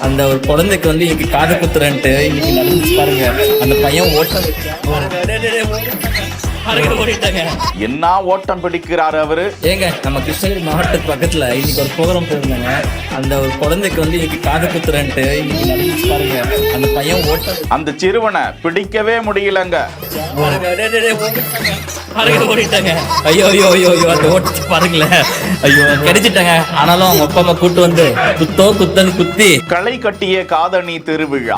அந்த ஒரு குழந்தைக்கு வந்து இன்னைக்கு காது குத்துறன்ட்டு இன்னைக்கு நடந்துச்சு பாருங்க. அந்த பையன் ஓடிட்டாங்க. என்ன ஓட்டம் பிடிக்கிறாரு அவரு. ஏங்க நம்ம கிருஷ்ணகிரி மாவட்டத்துக்கு பக்கத்துல இன்னைக்கு ஒரு ப்ரோக்ராம் போயிருந்தாங்க. அந்த ஒரு குழந்தைக்கு வந்து இன்னைக்கு காது குத்துறன்ட்டு இன்னைக்கு நடந்துச்சு பாருங்க. அந்த பையன் அந்த சிறுவனை பிடிக்கவே முடியலங்க. ஓடிட்டாங்க. ஐயோ ஐயோ ஐயோ ஐயோ அந்த ஓட்டு பாருங்களேன். ஐயோ கிடைச்சிட்டாங்க. ஆனாலும் அவங்க அப்பா அம்மா கூட்டு வந்து குத்தன்னு குத்தி களை கட்டிய காதணி திருவிழா.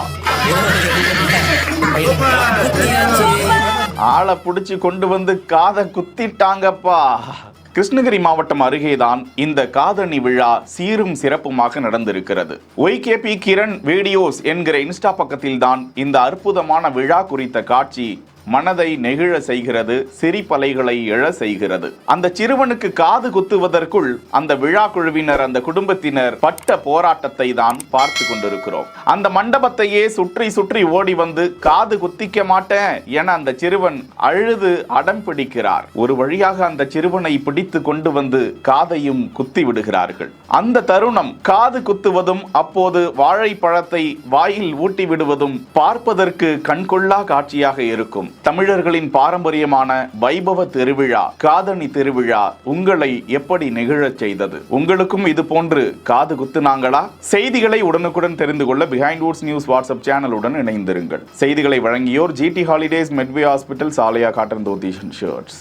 ஆளை பிடிச்சி கொண்டு வந்து காதை குத்திட்டாங்கப்பா. கிருஷ்ணகிரி மாவட்டம் அருகேதான் இந்த காதணி விழா சீரும் சிறப்புமாக நடந்திருக்கிறது. ஒய்கேபி கிரண் வீடியோஸ் என்கிற இன்ஸ்டா பக்கத்தில் தான் இந்த அற்புதமான விழா குறித்த காட்சி மனதை நெகிழ செய்கிறது, சிரிப்பலைகளை எழ செய்கிறது. அந்த சிறுவனுக்கு காது குத்துவதற்குள் அந்த விழா குழுவினர், அந்த குடும்பத்தினர் பட்ட போராட்டத்தை தான் பார்த்து கொண்டிருக்கிறோம். அந்த மண்டபத்தையே சுற்றி சுற்றி ஓடி வந்து காது குத்திக்க மாட்டேன் என அந்த சிறுவன் அழுது அடம் பிடிக்கிறார். ஒரு வழியாக அந்த சிறுவனை பிடித்து கொண்டு வந்து காதையும் குத்தி விடுகிறார்கள். அந்த தருணம் காது குத்துவதும் அப்போது வாழைப்பழத்தை வாயில் ஊட்டி விடுவதும் பார்ப்பதற்கு கண்கொள்ளா காட்சியாக இருக்கும். தமிழர்களின் பாரம்பரியமான வைபவ திருவிழா காதணி திருவிழா உங்களை எப்படி நெகிழச் செய்தது? உங்களுக்கும் இது போன்று காது குத்துனாங்களா? செய்திகளை உடனுக்குடன் தெரிந்து கொள்ள பிஹைண்ட் வுட்ஸ் நியூஸ் வாட்ஸ்அப் சேனலுடன் இணைந்திருங்கள். செய்திகளை வழங்கியோர் GT ஹாலிடேஸ், மெட்வே ஹாஸ்பிட்டல், சாலையா காட்டன் தோத்தி ஷர்ட்ஸ்.